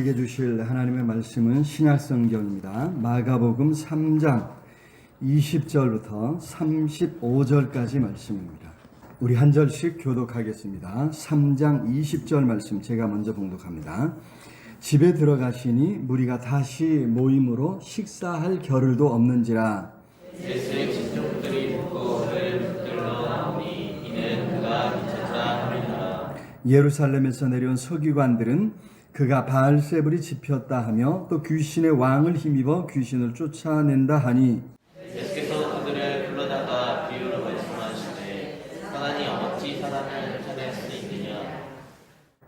우리에게 주실 하나님의 말씀은 신약성경입니다. 마가복음 3장 20절부터 35절까지 말씀입니다. 우리 한 절씩 교독하겠습니다. 3장 20절 말씀 제가 먼저 봉독합니다. 집에 들어가시니 무리가 다시 모임으로 식사할 겨를도 없는지라. 예수의 친족들이 듣고 그를 붙들러 나오니 이는 그가 미쳤다 하느니라. 예루살렘에서 내려온 서기관들은 그가 바알세불이 집혔다 하며 또 귀신의 왕을 힘입어 귀신을 쫓아낸다 하니 예수께서 그들을 불러다가 비유로 말씀하시되 사단이 어찌 사단을 쫓아낼 수 있느냐.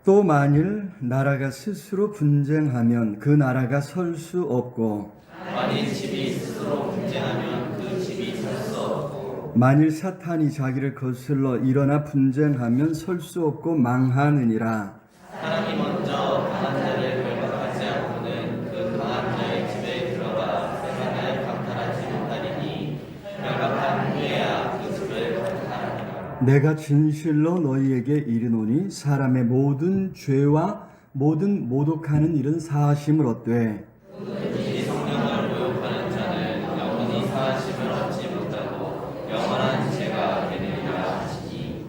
또 만일 나라가 스스로 분쟁하면 그 나라가 설 수 없고 만일 집이 스스로 분쟁하면 그 집이 설 수 없고 만일 사탄이 자기를 거슬러 일어나 분쟁하면 설 수 없고 망하느니라. 사람이 먼저 강한 자를 결박하지 않고는 그 강한 자의 집에 들어가 세상을 강탈하지 못하리니 결박한 후에야 그 집을 강탈하리라. 내가 진실로 너희에게 이르노니 사람의 모든 죄와 모든 모독하는 일은 사하심을 얻되 이 성령을 모욕하는 자는 영원히 사하심을 얻지 못하고 영원한 죄가 되느니라 하시니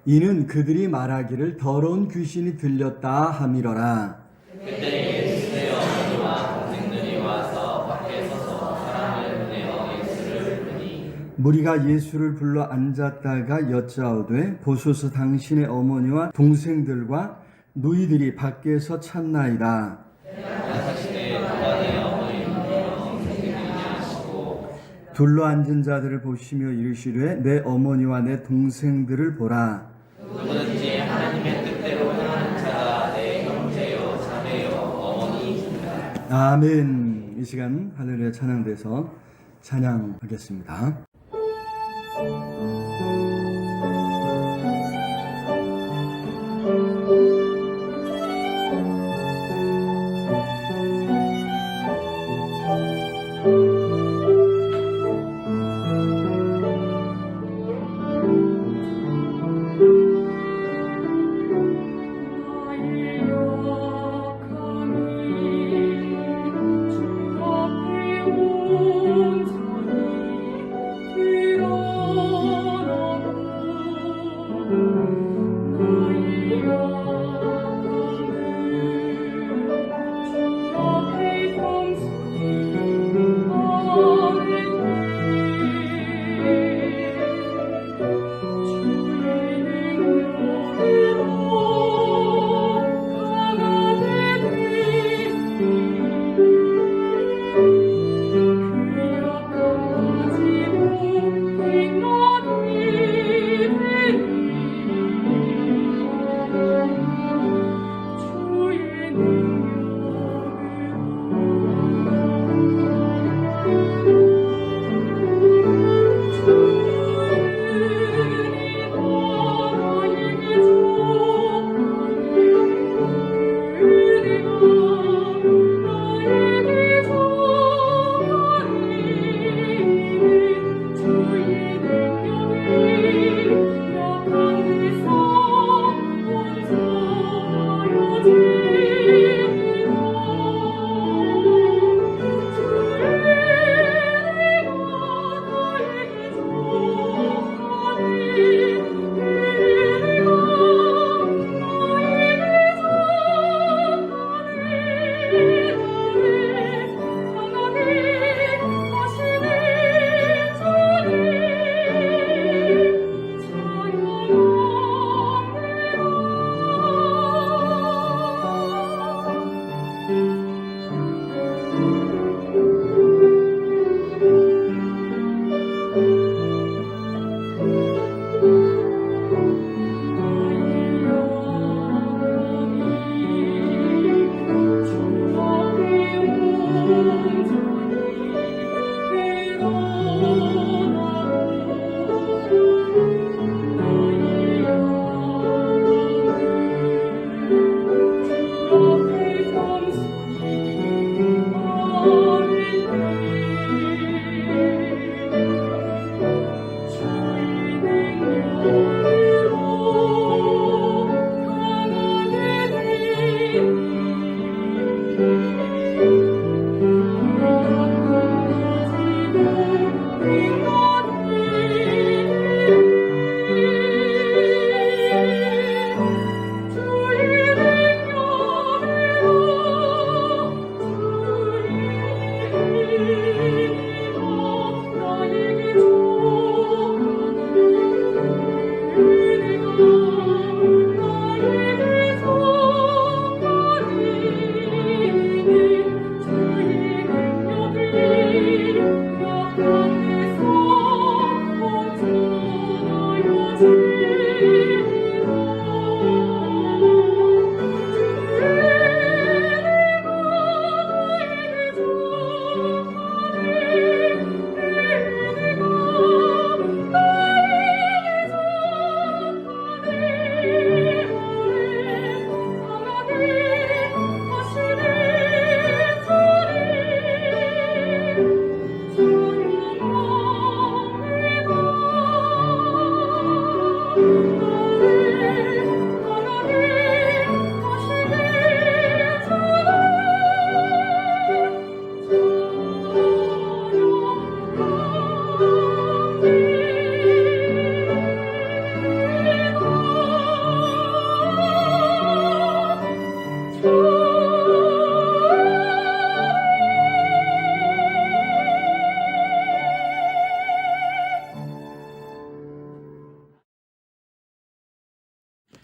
이는 그들이 말하기를 더러운 귀신이 들렸다 함이러라. 그때 예수의 어머니와 동생들이 와서 밖에 서서 사람을 내어 예수를 부르니 무리가 예수를 불러 앉았다가 여짜오되 보소서 당신의 어머니와 동생들과 누이들이 밖에서 찾나이다. 사실에 누가 내 어머니이며 동생들이냐 하시고 둘러 앉은 자들을 보시며 이르시되 내 어머니와 내 동생들을 보라. 누구든지 하나님의 뜻대로 행하는 자가 내 형제요 자매요 어머니이니라. 아멘. 이 시간 할렐루야 찬양돼서 찬양하겠습니다. 주 앞에 온전히 들어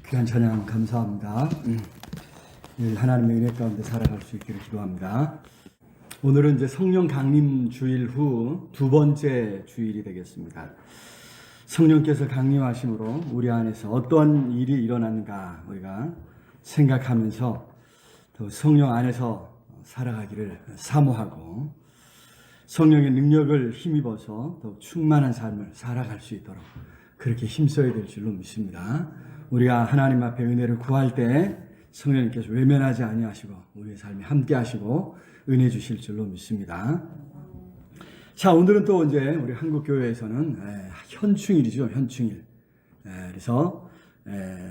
귀한 찬양 감사합니다. 늘 하나님의 은혜 가운데 살아갈 수 있기를 기도합니다. 오늘은 이제 성령 강림 주일 후 두 번째 주일이 되겠습니다. 성령께서 강림하심으로 우리 안에서 어떤 일이 일어나는가 우리가 생각하면서 또 성령 안에서 살아가기를 사모하고 성령의 능력을 힘입어서 더욱 충만한 삶을 살아갈 수 있도록 그렇게 힘써야 될 줄로 믿습니다. 우리가 하나님 앞에 은혜를 구할 때 성령님께서 외면하지 아니하시고 우리의 삶에 함께 하시고 은혜 주실 줄로 믿습니다. 자, 오늘은 또 이제 우리 한국교회에서는 현충일이죠. 현충일. 그래서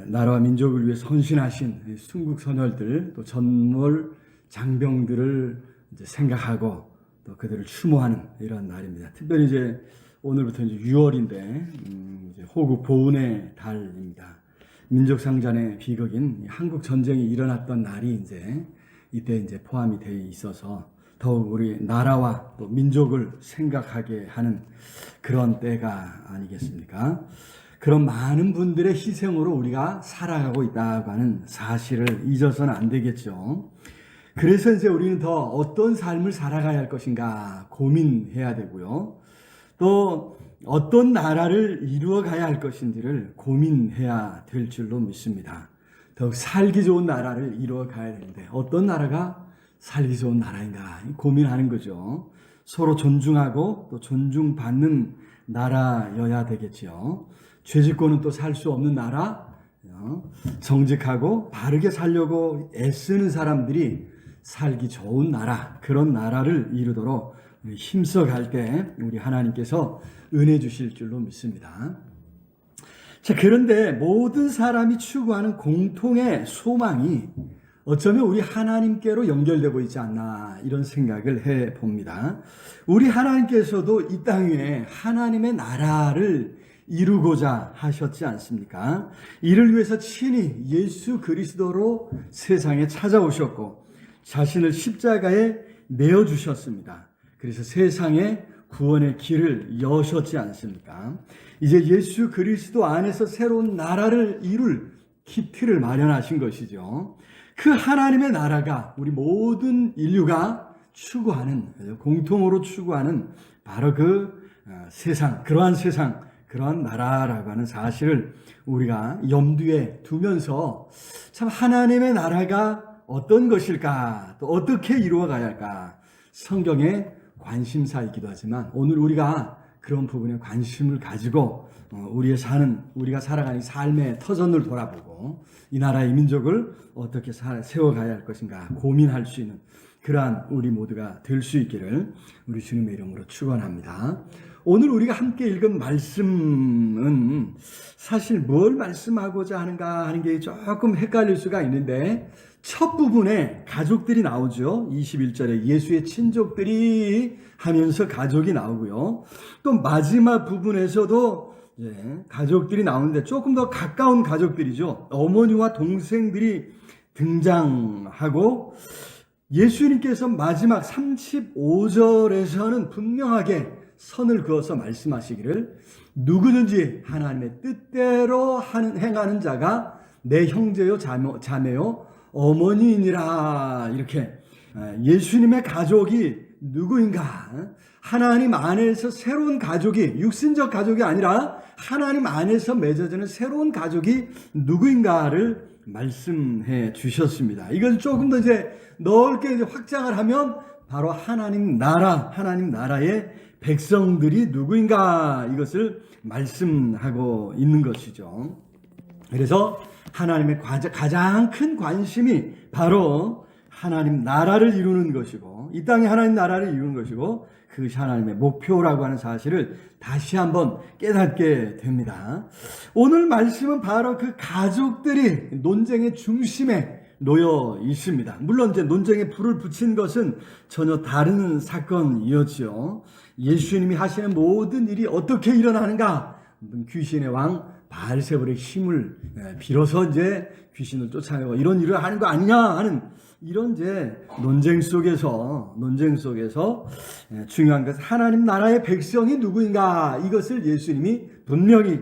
나라와 민족을 위해서 헌신하신 순국 선열들 또 전몰 장병들을 이제 생각하고 또 그들을 추모하는 이런 날입니다. 특별히 이제 오늘부터 이제 6월인데 이제 호국 보훈의 달입니다. 민족상잔의 비극인 한국 전쟁이 일어났던 날이 이제 이때 이제 포함이 되어 있어서 더욱 우리 나라와 또 민족을 생각하게 하는 그런 때가 아니겠습니까? 그런 많은 분들의 희생으로 우리가 살아가고 있다고 하는 사실을 잊어서는 안 되겠죠. 그래서 이제 우리는 더 어떤 삶을 살아가야 할 것인가 고민해야 되고요. 또 어떤 나라를 이루어 가야 할 것인지를 고민해야 될 줄로 믿습니다. 더욱 살기 좋은 나라를 이루어 가야 되는데 어떤 나라가 살기 좋은 나라인가 고민하는 거죠. 서로 존중하고 또 존중받는 나라여야 되겠죠. 죄짓고는 또 살 수 없는 나라, 정직하고 바르게 살려고 애쓰는 사람들이 살기 좋은 나라, 그런 나라를 이루도록 힘써 갈 때 우리 하나님께서 은혜 주실 줄로 믿습니다. 자, 그런데 모든 사람이 추구하는 공통의 소망이 어쩌면 우리 하나님께로 연결되고 있지 않나 이런 생각을 해 봅니다. 우리 하나님께서도 이 땅 위에 하나님의 나라를 이루고자 하셨지 않습니까? 이를 위해서 친히 예수 그리스도로 세상에 찾아오셨고 자신을 십자가에 내어주셨습니다. 그래서 세상에 구원의 길을 여셨지 않습니까? 이제 예수 그리스도 안에서 새로운 나라를 이룰 기틀을 마련하신 것이죠. 그 하나님의 나라가 우리 모든 인류가 추구하는, 공통으로 추구하는 바로 그 세상, 그러한 나라라고 하는 사실을 우리가 염두에 두면서 참 하나님의 나라가 어떤 것일까, 또 어떻게 이루어가야 할까, 성경의 관심사이기도 하지만 오늘 우리가 그런 부분에 관심을 가지고 우리가 살아가는 삶의 터전을 돌아보고 이 나라의 민족을 어떻게 세워가야 할 것인가 고민할 수 있는 그러한 우리 모두가 될 수 있기를 우리 주님의 이름으로 축원합니다. 오늘 우리가 함께 읽은 말씀은 사실 뭘 말씀하고자 하는가 하는 게 조금 헷갈릴 수가 있는데 첫 부분에 가족들이 나오죠. 21절에 예수의 친족들이 하면서 가족이 나오고요. 또 마지막 부분에서도 가족들이 나오는데 조금 더 가까운 가족들이죠. 어머니와 동생들이 등장하고 예수님께서 마지막 35절에서는 분명하게 선을 그어서 말씀하시기를 누구든지 하나님의 뜻대로 행하는 자가 내 형제요 자매요 어머니이니라. 이렇게 예수님의 가족이 누구인가? 하나님 안에서 새로운 가족이 육신적 가족이 아니라 하나님 안에서 맺어지는 새로운 가족이 누구인가를 말씀해 주셨습니다. 이걸 조금 더 이제 넓게 이제 확장을 하면 바로 하나님 나라의 백성들이 누구인가 이것을 말씀하고 있는 것이죠. 그래서 하나님의 가장 큰 관심이 바로 하나님 나라를 이루는 것이고 이 땅에 하나님 나라를 이루는 것이고 그것이 하나님의 목표라고 하는 사실을 다시 한번 깨닫게 됩니다. 오늘 말씀은 바로 그 가족들이 논쟁의 중심에 놓여 있습니다. 물론 이제 논쟁에 불을 붙인 것은 전혀 다른 사건이었죠. 예수님이 하시는 모든 일이 어떻게 일어나는가? 귀신의 왕 바알세불의 힘을 빌어서 이제 귀신을 쫓아내고 이런 일을 하는 거 아니냐 하는 이런 이제 논쟁 속에서 중요한 것은 하나님 나라의 백성이 누구인가 이것을 예수님이 분명히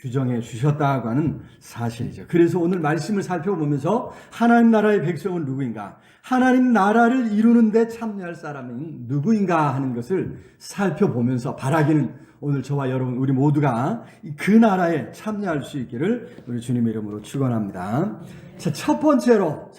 규정해 주셨다고 하는 사실이죠. 그래서 오늘 말씀을 살펴보면서 하나님 나라의 백성은 누구인가, 하나님 나라를 이루는데 참여할 사람은 누구인가 하는 것을 살펴보면서 바라기는 오늘 저와 여러분 우리 모두가 그 나라에 참여할 수 있기를 우리 주님의 이름으로 축원합니다. 자, 첫 번째로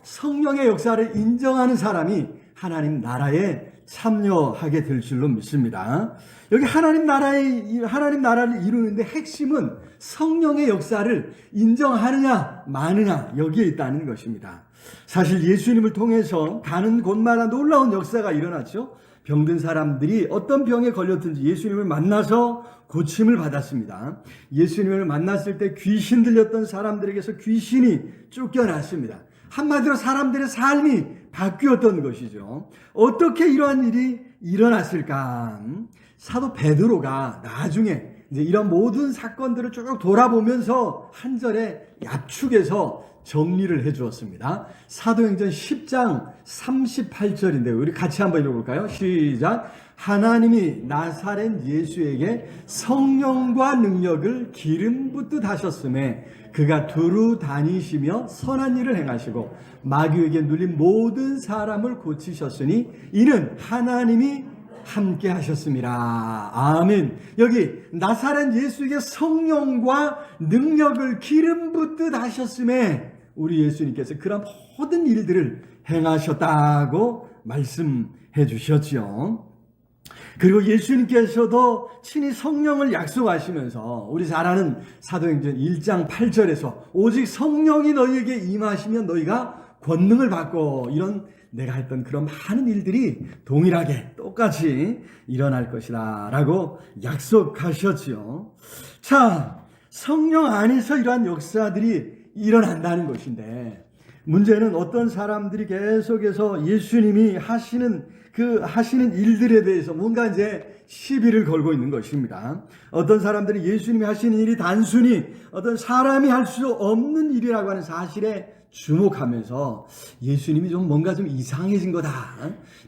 성령의 역사를 인정하는 사람이 하나님 나라에 참여하게 될 줄로 믿습니다. 여기 하나님 나라를 이루는데 핵심은 성령의 역사를 인정하느냐 마느냐 여기에 있다는 것입니다. 사실 예수님을 통해서 가는 곳마다 놀라운 역사가 일어났죠. 병든 사람들이 어떤 병에 걸렸든지 예수님을 만나서 고침을 받았습니다. 예수님을 만났을 때 귀신 들렸던 사람들에게서 귀신이 쫓겨났습니다. 한마디로 사람들의 삶이 바뀌었던 것이죠. 어떻게 이러한 일이 일어났을까? 사도 베드로가 나중에 이제 이런 모든 사건들을 쭉 돌아보면서 한 절에 압축해서 정리를 해 주었습니다. 사도행전 10장 38절인데요. 우리 같이 한번 읽어볼까요? 시작. 하나님이 나사렛 예수에게 성령과 능력을 기름 붓듯 하셨음에 그가 두루 다니시며 선한 일을 행하시고 마귀에게 눌린 모든 사람을 고치셨으니 이는 하나님이 함께 하셨습니다. 아멘. 여기 나사렛 예수에게 성령과 능력을 기름 붓듯 하셨음에 우리 예수님께서 그런 모든 일들을 행하셨다고 말씀해 주셨죠. 그리고 예수님께서도 친히 성령을 약속하시면서 우리 잘 아는 사도행전 1장 8절에서 오직 성령이 너희에게 임하시면 너희가 권능을 받고 이런 내가 했던 그런 많은 일들이 동일하게 똑같이 일어날 것이다 라고 약속하셨지요. 자, 성령 안에서 이러한 역사들이 일어난다는 것인데 문제는 어떤 사람들이 계속해서 예수님이 하시는 일들에 대해서 뭔가 이제 시비를 걸고 있는 것입니다. 어떤 사람들이 예수님이 하시는 일이 단순히 어떤 사람이 할 수 없는 일이라고 하는 사실에 주목하면서 예수님이 좀 뭔가 좀 이상해진 거다,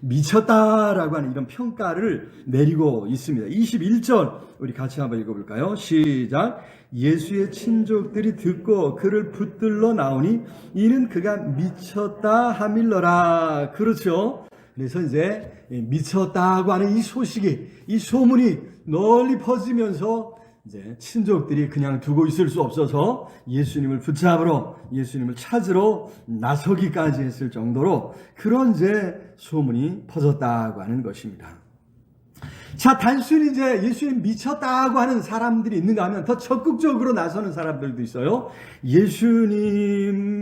미쳤다라고 하는 이런 평가를 내리고 있습니다. 21절 우리 같이 한번 읽어볼까요? 시작. 예수의 친족들이 듣고 그를 붙들러 나오니 이는 그가 미쳤다 하밀러라. 그렇죠. 그래서 이제 미쳤다고 하는 이 소식이, 이 소문이 널리 퍼지면서 이제 친족들이 그냥 두고 있을 수 없어서 예수님을 붙잡으러, 예수님을 찾으러 나서기까지 했을 정도로 그런 이제 소문이 퍼졌다고 하는 것입니다. 자, 단순히 이제 예수님 미쳤다고 하는 사람들이 있는가 하면 더 적극적으로 나서는 사람들도 있어요. 예수님을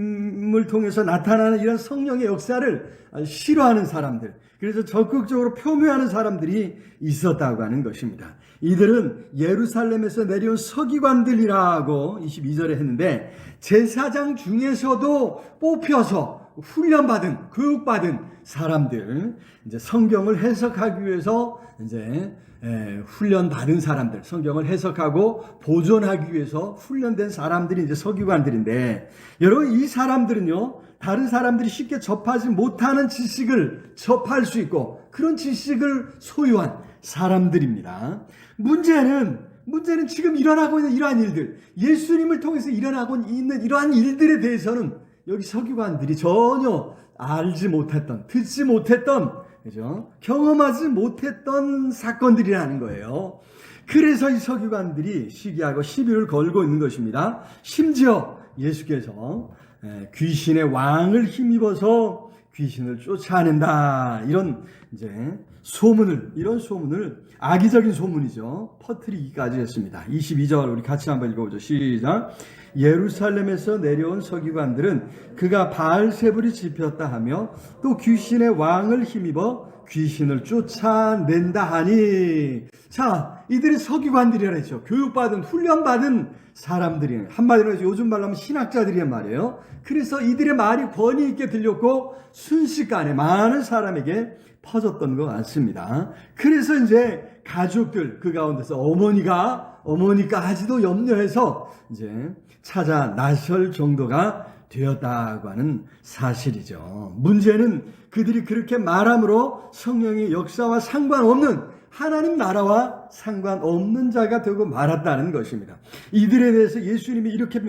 통해서 나타나는 이런 성령의 역사를 싫어하는 사람들, 그래서 적극적으로 표명하는 사람들이 있었다고 하는 것입니다. 이들은 예루살렘에서 내려온 서기관들이라고 22절에 했는데 제사장 중에서도 뽑혀서 훈련받은, 교육받은 사람들, 이제 성경을 해석하기 위해서 이제 훈련받은 사람들, 성경을 해석하고 보존하기 위해서 훈련된 사람들이 이제 서기관들인데, 여러분 이 사람들은요, 다른 사람들이 쉽게 접하지 못하는 지식을 접할 수 있고 그런 지식을 소유한 사람들입니다. 문제는 지금 일어나고 있는 이러한 일들, 예수님을 통해서 일어나고 있는 이러한 일들에 대해서는 여기 서기관들이 전혀 알지 못했던, 듣지 못했던, 그죠? 경험하지 못했던 사건들이라는 거예요. 그래서 이 서기관들이 시기하고 시비를 걸고 있는 것입니다. 심지어 예수께서 귀신의 왕을 힘입어서 귀신을 쫓아낸다, 이런 이제 이런 소문을 악의적인 소문이죠, 퍼뜨리기까지 했습니다. 22절 우리 같이 한번 읽어보죠. 시작. 예루살렘에서 내려온 서기관들은 그가 바알세불이 집혔다 하며 또 귀신의 왕을 힘입어 귀신을 쫓아낸다 하니. 자, 이들이 서기관들이라 했죠. 교육받은, 훈련받은 사람들이, 한마디로 해서 요즘 말로 하면 신학자들이란 말이에요. 그래서 이들의 말이 권위 있게 들렸고 순식간에 많은 사람에게 퍼졌던 것 같습니다. 그래서 이제 가족들, 그 가운데서 어머니까지도 염려해서 이제 찾아 나설 정도가 되었다고 하는 사실이죠. 문제는 그들이 그렇게 말함으로 성령의 역사와 상관없는 하나님 나라와 상관없는 자가 되고 말았다는 것입니다. 이들에 대해서 예수님이 이렇게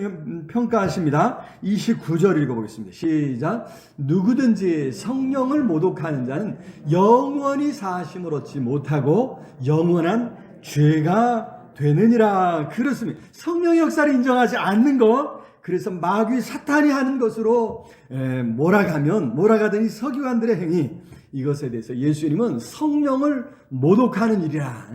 평가하십니다. 29절 읽어보겠습니다. 시작. 누구든지 성령을 모독하는 자는 영원히 사하심을 얻지 못하고 영원한 죄가 되느니라. 그렇습니다. 성령의 역사를 인정하지 않는 것, 그래서 마귀 사탄이 하는 것으로 몰아가더니 서기관들의 행위, 이것에 대해서 예수님은 성령을 모독하는 일이라,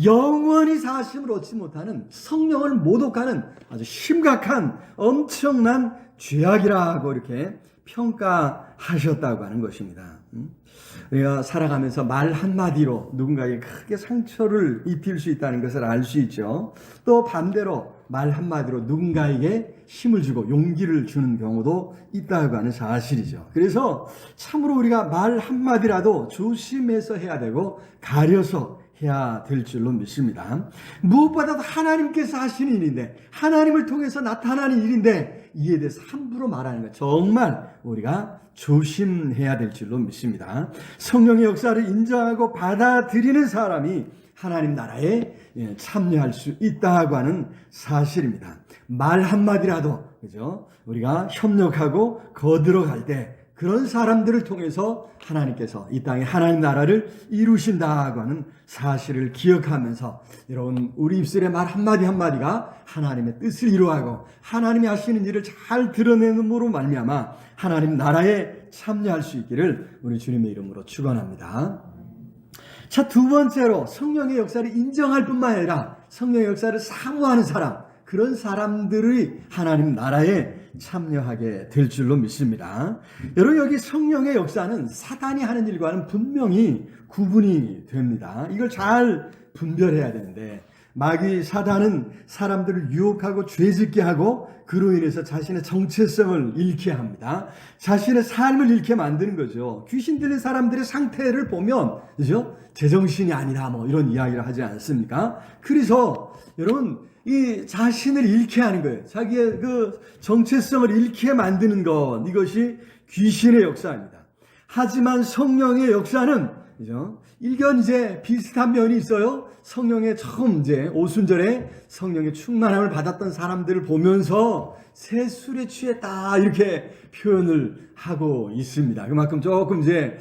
영원히 사심을 얻지 못하는 성령을 모독하는 아주 심각한 엄청난 죄악이라고 이렇게 평가하셨다고 하는 것입니다. 우리가 살아가면서 말 한마디로 누군가에게 크게 상처를 입힐 수 있다는 것을 알 수 있죠. 또 반대로 말 한마디로 누군가에게 힘을 주고 용기를 주는 경우도 있다고 하는 사실이죠. 그래서 참으로 우리가 말 한마디라도 조심해서 해야 되고 가려서 해야 될 줄로 믿습니다. 무엇보다도 하나님께서 하시는 일인데, 하나님을 통해서 나타나는 일인데, 이에 대해서 함부로 말하는 것 정말 우리가 조심해야 될 줄로 믿습니다. 성령의 역사를 인정하고 받아들이는 사람이 하나님 나라에 참여할 수 있다고 하는 사실입니다. 말 한마디라도, 그죠? 우리가 협력하고 거들어갈 때 그런 사람들을 통해서 하나님께서 이 땅에 하나님 나라를 이루신다고 하는 사실을 기억하면서, 여러분, 우리 입술의 말 한마디 한마디가 하나님의 뜻을 이루어가고 하나님이 하시는 일을 잘 드러내는으로 말미암아 하나님 나라에 참여할 수 있기를 우리 주님의 이름으로 축원합니다. 자, 두 번째로 성령의 역사를 인정할 뿐만 아니라 성령의 역사를 사모하는 사람, 그런 사람들이 하나님 나라에 참여하게 될 줄로 믿습니다. 여러분, 여기 성령의 역사는 사단이 하는 일과는 분명히 구분이 됩니다. 이걸 잘 분별해야 되는데, 마귀 사단은 사람들을 유혹하고 죄짓게 하고 그로 인해서 자신의 정체성을 잃게 합니다. 자신의 삶을 잃게 만드는 거죠. 귀신 들린 사람들의 상태를 보면, 그죠? 제정신이 아니다, 뭐 이런 이야기를 하지 않습니까? 그래서 여러분, 이 자신을 잃게 하는 거예요. 자기의 그 정체성을 잃게 만드는 것, 이것이 귀신의 역사입니다. 하지만 성령의 역사는, 그죠? 일견 이제 비슷한 면이 있어요. 성령의 처음 이제 오순절에 성령의 충만함을 받았던 사람들을 보면서 새 술에 취했다, 이렇게 표현을 하고 있습니다. 그만큼 조금 이제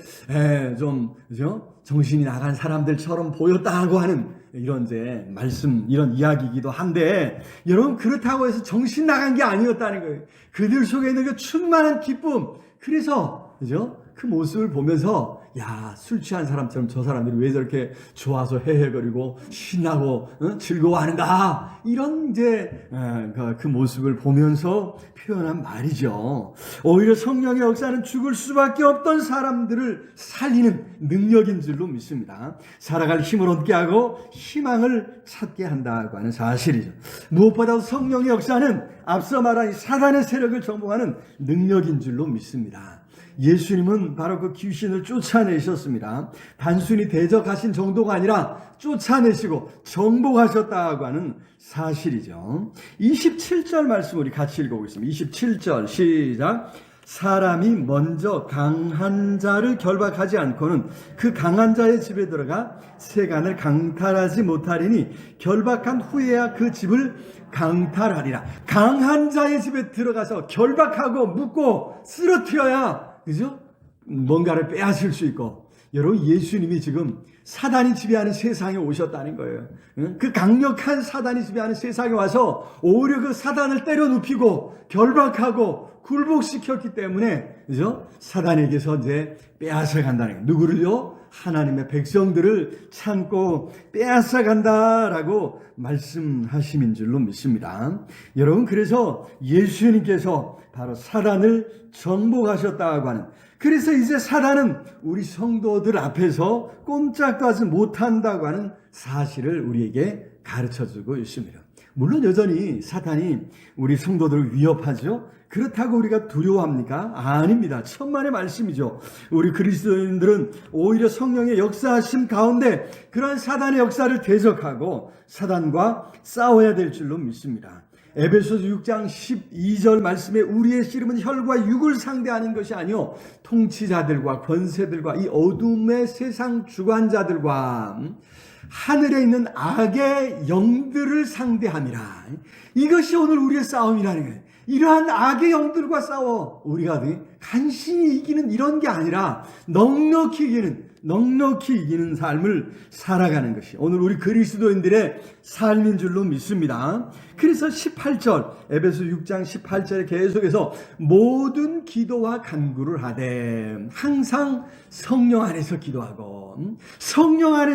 좀, 그죠? 정신이 나간 사람들처럼 보였다고 하는 이런 이제 말씀, 이런 이야기이기도 한데, 여러분, 그렇다고 해서 정신 나간 게 아니었다는 거예요. 그들 속에 있는 그 충만한 기쁨, 그래서, 그죠? 그 모습을 보면서, 야, 술 취한 사람처럼 저 사람들이 왜 저렇게 좋아서 헤헤거리고 신나고 즐거워하는가, 이런 이제 그 모습을 보면서 표현한 말이죠. 오히려 성령의 역사는 죽을 수밖에 없던 사람들을 살리는 능력인 줄로 믿습니다. 살아갈 힘을 얻게 하고 희망을 찾게 한다고 하는 사실이죠. 무엇보다도 성령의 역사는 앞서 말한 사단의 세력을 정복하는 능력인 줄로 믿습니다. 예수님은 바로 그 귀신을 쫓아내셨습니다. 단순히 대적하신 정도가 아니라 쫓아내시고 정복하셨다고 하는 사실이죠. 27절 말씀 우리 같이 읽어보겠습니다. 27절 시작. 사람이 먼저 강한 자를 결박하지 않고는 그 강한 자의 집에 들어가 세간을 강탈하지 못하리니 결박한 후에야 그 집을 강탈하리라. 강한 자의 집에 들어가서 결박하고 묶고 쓰러뜨려야, 그죠? 뭔가를 빼앗을 수 있고, 여러분, 예수님이 지금 사단이 지배하는 세상에 오셨다는 거예요. 그 강력한 사단이 지배하는 세상에 와서 오히려 그 사단을 때려 눕히고 결박하고 굴복시켰기 때문에, 그죠? 사단에게서 이제 빼앗아 간다는 거예요. 누구를요? 하나님의 백성들을 참고 빼앗아 간다라고 말씀하심인 줄로 믿습니다. 여러분, 그래서 예수님께서 바로 사단을 정복하셨다고 하는, 그래서 이제 사단은 우리 성도들 앞에서 꼼짝도 하지 못한다고 하는 사실을 우리에게 가르쳐주고 있습니다. 물론 여전히 사단이 우리 성도들을 위협하죠. 그렇다고 우리가 두려워합니까? 아닙니다. 천만의 말씀이죠. 우리 그리스도인들은 오히려 성령의 역사하심 가운데 그러한 사단의 역사를 대적하고 사단과 싸워야 될 줄로 믿습니다. 에베소서 6장 12절 말씀에 우리의 씨름은 혈과 육을 상대하는 것이 아니요 통치자들과 권세들과 이 어둠의 세상 주관자들과 하늘에 있는 악의 영들을 상대함이라. 이것이 오늘 우리의 싸움이라는 거예요. 이러한 악의 영들과 싸워 우리가 간신히 이기는 이런 게 아니라 넉넉히 이기는 삶을 살아가는 것이 오늘 우리 그리스도인들의 삶인 줄로 믿습니다. 그래서 18절 에베소 6장 18절에 계속해서 모든 기도와 간구를 하되 항상 성령 안에서 기도하고 성령의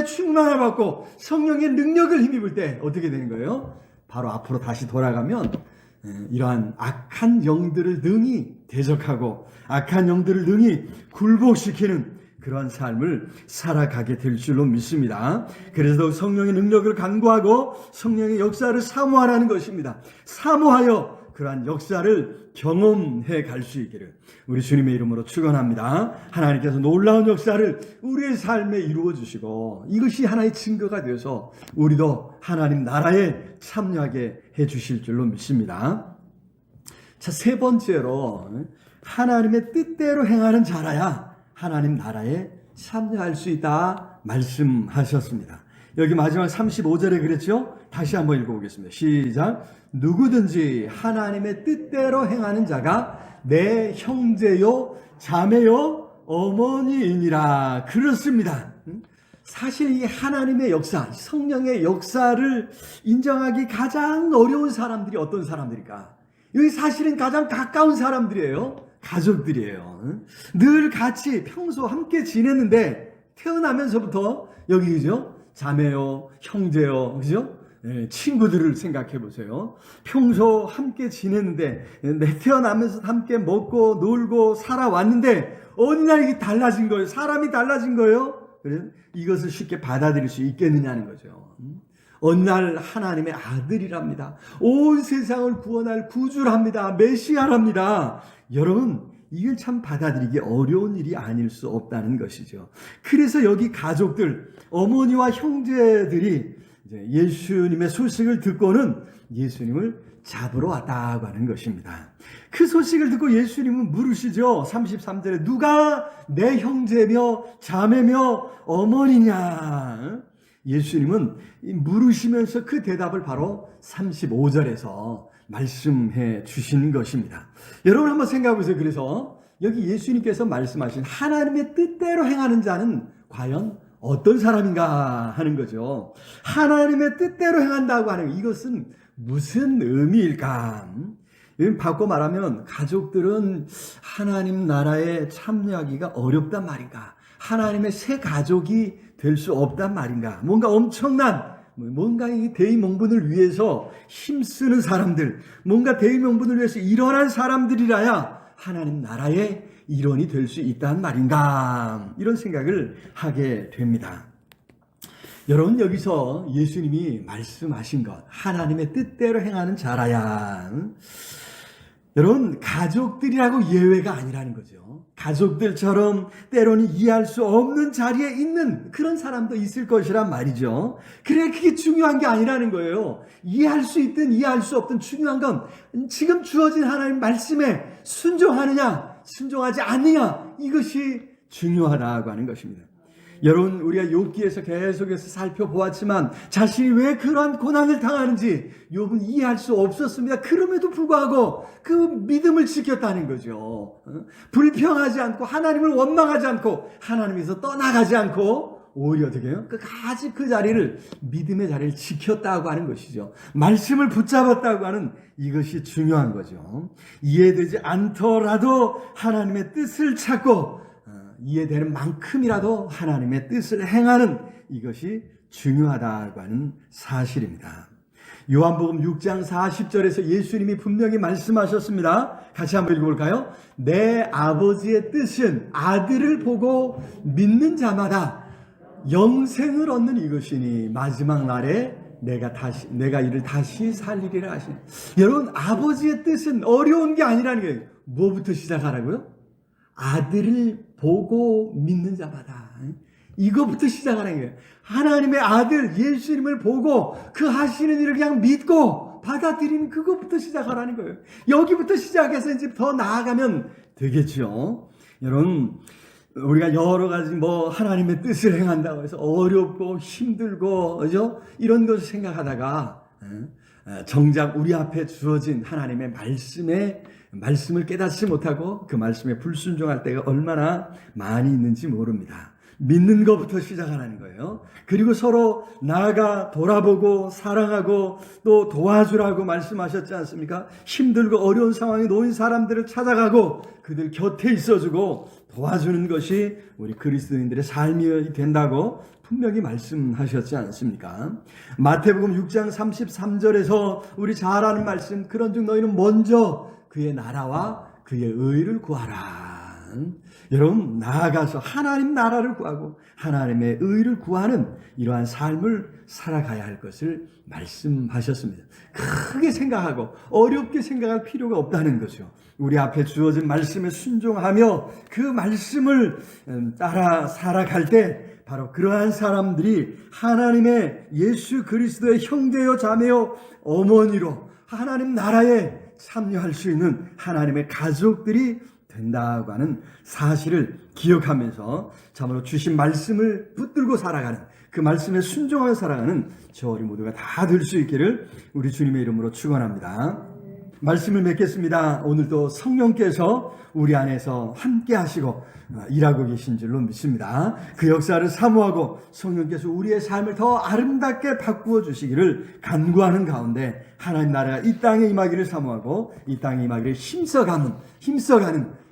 충만을 받고 성령의 능력을 힘입을 때 어떻게 되는 거예요? 바로 앞으로 다시 돌아가면 이러한 악한 영들을 능히 대적하고 악한 영들을 능히 굴복시키는 그러한 삶을 살아가게 될 줄로 믿습니다. 그래서 성령의 능력을 간구하고 성령의 역사를 사모하라는 것입니다. 사모하여 그러한 역사를 경험해 갈 수 있기를 우리 주님의 이름으로 축원합니다. 하나님께서 놀라운 역사를 우리의 삶에 이루어 주시고 이것이 하나의 증거가 되어서 우리도 하나님 나라에 참여하게 해 주실 줄로 믿습니다. 자, 세 번째로 하나님의 뜻대로 행하는 자라야 하나님 나라에 참여할 수 있다 말씀하셨습니다. 여기 마지막 35절에 그랬죠? 다시 한번 읽어보겠습니다. 시작. 누구든지 하나님의 뜻대로 행하는 자가 내 형제요 자매요 어머니이니라. 그렇습니다. 사실 이 하나님의 역사, 성령의 역사를 인정하기 가장 어려운 사람들이 어떤 사람들일까? 여기 사실은 가장 가까운 사람들이에요. 가족들이에요. 늘 같이 평소 함께 지냈는데 태어나면서부터 여기 그죠? 자매요, 형제요, 그죠? 친구들을 생각해 보세요. 평소 함께 지냈는데 태어나면서 함께 먹고 놀고 살아왔는데 어느 날 이게 달라진 거예요. 사람이 달라진 거예요. 그래서 이것을 쉽게 받아들일 수 있겠느냐는 거죠. 어느 날 하나님의 아들이랍니다. 온 세상을 구원할 구주랍니다. 메시아랍니다. 여러분, 이걸 참 받아들이기 어려운 일이 아닐 수 없다는 것이죠. 그래서 여기 가족들, 어머니와 형제들이 이제 예수님의 소식을 듣고는 예수님을 잡으러 왔다고 하는 것입니다. 그 소식을 듣고 예수님은 물으시죠. 33절에 누가 내 형제며 자매며 어머니냐? 예수님은 물으시면서 그 대답을 바로 35절에서 말씀해 주신 것입니다. 여러분 한번 생각해 보세요. 그래서 여기 예수님께서 말씀하신 하나님의 뜻대로 행하는 자는 과연 어떤 사람인가 하는 거죠. 하나님의 뜻대로 행한다고 하는 이것은 무슨 의미일까? 바꿔 말하면 가족들은 하나님 나라에 참여하기가 어렵단 말인가? 하나님의 새 가족이 될 수 없단 말인가? 뭔가 엄청난 뭔가 이 대의명분을 위해서 힘쓰는 사람들, 뭔가 대의명분을 위해서 일어난 사람들이라야 하나님 나라의 일원이 될 수 있단 말인가? 이런 생각을 하게 됩니다. 여러분, 여기서 예수님이 말씀하신 것, 하나님의 뜻대로 행하는 자라야, 여러분, 가족들이라고 예외가 아니라는 거죠. 가족들처럼 때로는 이해할 수 없는 자리에 있는 그런 사람도 있을 것이란 말이죠. 그래, 그게 중요한 게 아니라는 거예요. 이해할 수 있든 이해할 수 없든 중요한 건 지금 주어진 하나님 말씀에 순종하느냐, 순종하지 않느냐, 이것이 중요하다고 하는 것입니다. 여러분, 우리가 욥기에서 계속해서 살펴보았지만 자신이 왜 그러한 고난을 당하는지 욥은 이해할 수 없었습니다. 그럼에도 불구하고 그 믿음을 지켰다는 거죠. 불평하지 않고 하나님을 원망하지 않고 하나님에서 떠나가지 않고 오히려 어떻게 해요? 끝까지 그 자리를, 믿음의 자리를 지켰다고 하는 것이죠. 말씀을 붙잡았다고 하는 이것이 중요한 거죠. 이해되지 않더라도 하나님의 뜻을 찾고 이해되는 만큼이라도 하나님의 뜻을 행하는 이것이 중요하다고 하는 사실입니다. 요한복음 6장 40절에서 예수님이 분명히 말씀하셨습니다. 같이 한번 읽어볼까요? 내 아버지의 뜻은 아들을 보고 믿는 자마다 영생을 얻는 이것이니 마지막 날에 내가 이를 다시 살리리라 하시니. 여러분, 아버지의 뜻은 어려운 게 아니라는 거예요. 뭐부터 시작하라고요? 아들을 보고 믿는 자마다 이것부터 시작하는 거예요. 하나님의 아들 예수님을 보고 그 하시는 일을 그냥 믿고 받아들이는 그것부터 시작하라는 거예요. 여기부터 시작해서 이제 더 나아가면 되겠죠. 여러분, 우리가 여러 가지 하나님의 뜻을 행한다고 해서 어렵고 힘들고, 그죠? 이런 것을 생각하다가, 정작 우리 앞에 주어진 하나님의 말씀을 깨닫지 못하고 그 말씀에 불순종할 때가 얼마나 많이 있는지 모릅니다. 믿는 것부터 시작하라는 거예요. 그리고 서로 나아가 돌아보고 사랑하고 또 도와주라고 말씀하셨지 않습니까? 힘들고 어려운 상황에 놓인 사람들을 찾아가고 그들 곁에 있어주고 도와주는 것이 우리 그리스도인들의 삶이 된다고 분명히 말씀하셨지 않습니까? 마태복음 6장 33절에서 우리 잘 아는 말씀, 그런즉 너희는 먼저 그의 나라와 그의 의를 구하라. 여러분, 나아가서 하나님 나라를 구하고 하나님의 의를 구하는 이러한 삶을 살아가야 할 것을 말씀하셨습니다. 크게 생각하고 어렵게 생각할 필요가 없다는 거죠. 우리 앞에 주어진 말씀에 순종하며 그 말씀을 따라 살아갈 때 바로 그러한 사람들이 하나님의 예수 그리스도의 형제요 자매요 어머니로 하나님 나라에 참여할 수 있는 하나님의 가족들이 된다고 하는 사실을 기억하면서 참으로 주신 말씀을 붙들고 살아가는, 그 말씀에 순종하며 살아가는 저 우리 모두가 다 될 수 있기를 우리 주님의 이름으로 축원합니다. 말씀을 맺겠습니다. 오늘도 성령께서 우리 안에서 함께 하시고 일하고 계신 줄로 믿습니다. 그 역사를 사모하고 성령께서 우리의 삶을 더 아름답게 바꾸어 주시기를 간구하는 가운데 하나님 나라가 이 땅에 임하기를 사모하고 이 땅에 임하기를 힘써가는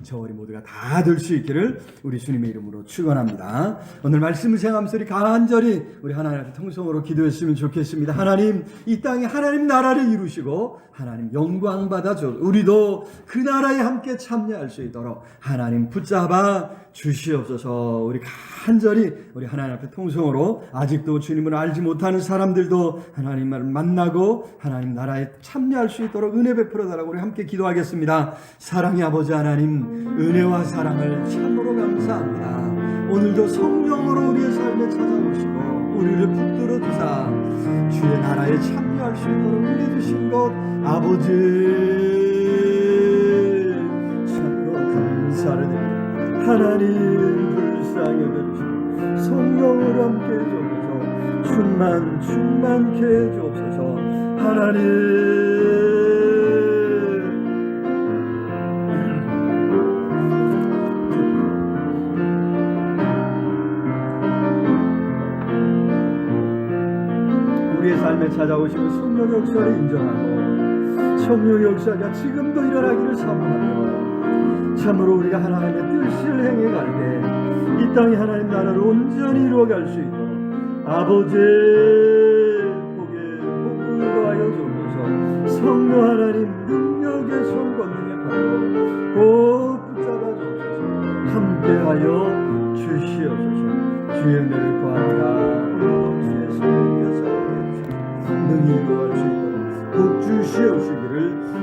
저 우리 모두가 다 될 수 있기를 우리 주님의 이름으로 축원합니다. 오늘 말씀을 생각하면서 간절히 우리 하나님 앞에 통성으로 기도했으면 좋겠습니다. 하나님, 이 땅에 하나님 나라를 이루시고 하나님 영광 받아줘 우리도 그 나라에 함께 참여할 수 있도록 하나님 붙잡아 주시옵소서. 우리 간절히 우리 하나님 앞에 통성으로 아직도 주님을 알지 못하는 사람들도 하나님을 만나고 하나님 나라에 참여할 수 있도록 은혜 베풀어 달라고 우리 함께 기도하겠습니다. 사랑의 아버지 하나님, 은혜와 사랑을 참으로 감사합니다. 오늘도 성령으로 우리의 삶에 찾아오시고 우리를 붙들어 주사 주의 나라에 참여할 수 있도록 은혜 주신 것 아버지 참으로 감사를 드립니다. 하나님 불쌍히 여겨주시고 성령으로 함께 해주옵소서. 충만케 해주옵소서. 하나님 우리의 삶에 찾아오시는 성령 역사를 인정하고 성령 역사가 지금도 일어나기를 사모하며 참으로 우리가 하나님의 뜻을 행해갈 때 이 땅이 하나님 나라를 온전히 이루어갈 수 있도록 아버지 복에 복을 더하여 주옵소서. 성령 하나님 능력의 손 권능의 팔로 꼭 붙잡아 주옵소서. 함께하여 주시옵소서. 주의 은혜를 구합니다. 오늘도 주의 성령께서 능히 이루어갈 수 있도록 복 주시옵시기를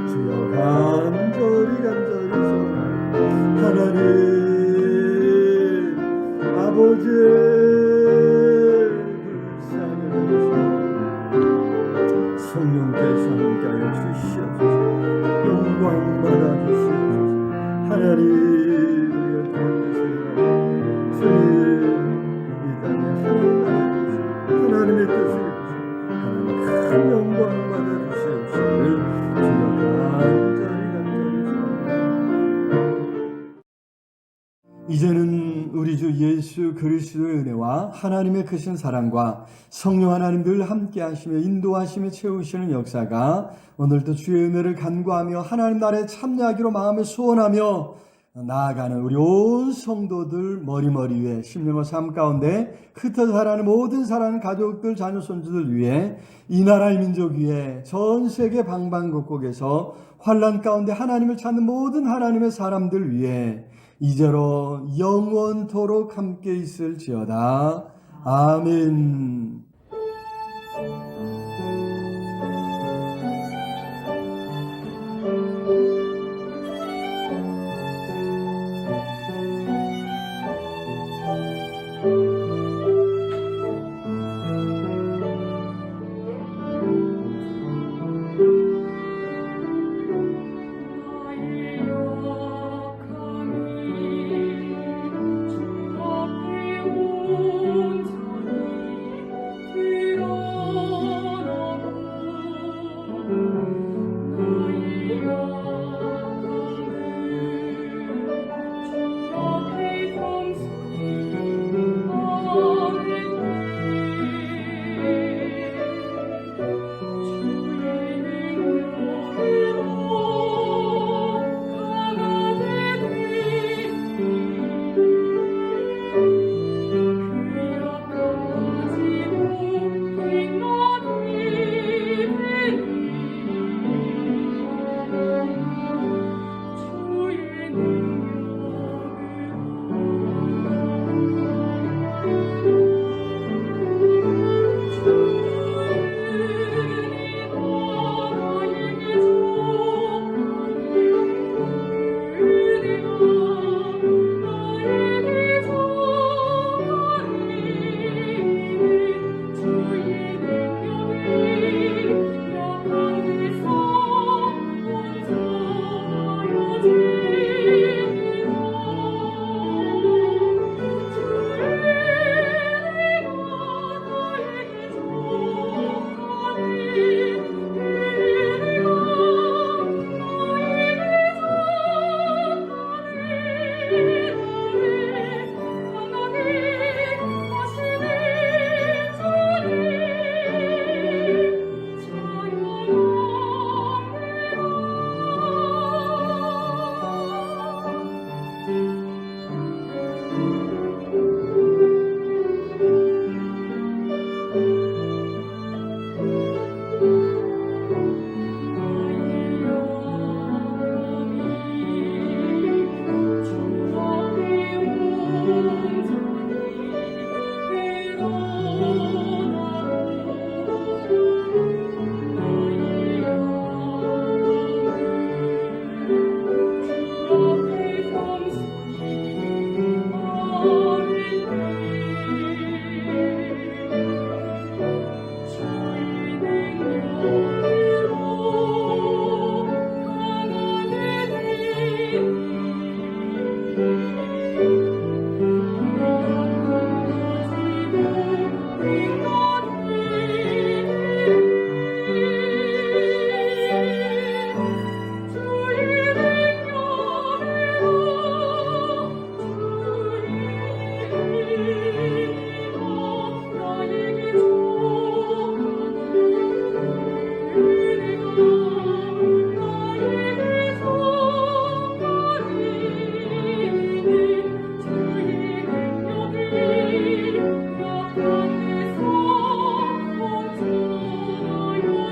주여 간절히 소원하옵나이다. 하나님 아버지 불쌍히 여기시고 성령께서 함께하여 주시옵소서. 영광 받아 주시옵소서. 하나님 우리의 뜻을 주님 이 땅에 하나님의 뜻을 이루시고 큰 영광 받아 주시옵시기를 주여 간절히 소원합니다. 이제는 우리 주 예수 그리스도의 은혜와 하나님의 크신 사랑과 성령 하나님 늘 함께 하시며 인도하시며 채우시는 역사가 오늘도 주의 은혜를 간구하며 하나님 나라에 참여하기로 마음에 소원하며 나아가는 우리 온 성도들 머리머리 위에 심령과 삶 가운데 흩어져 살아가는 모든 사랑하는 가족들 자녀 손주들 위해 이 나라의 민족 위에 전 세계 방방곡곡에서 환난 가운데 하나님을 찾는 모든 하나님의 사람들 위해 이제로 영원토록 함께 있을지어다. 아멘.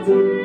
주옵소서.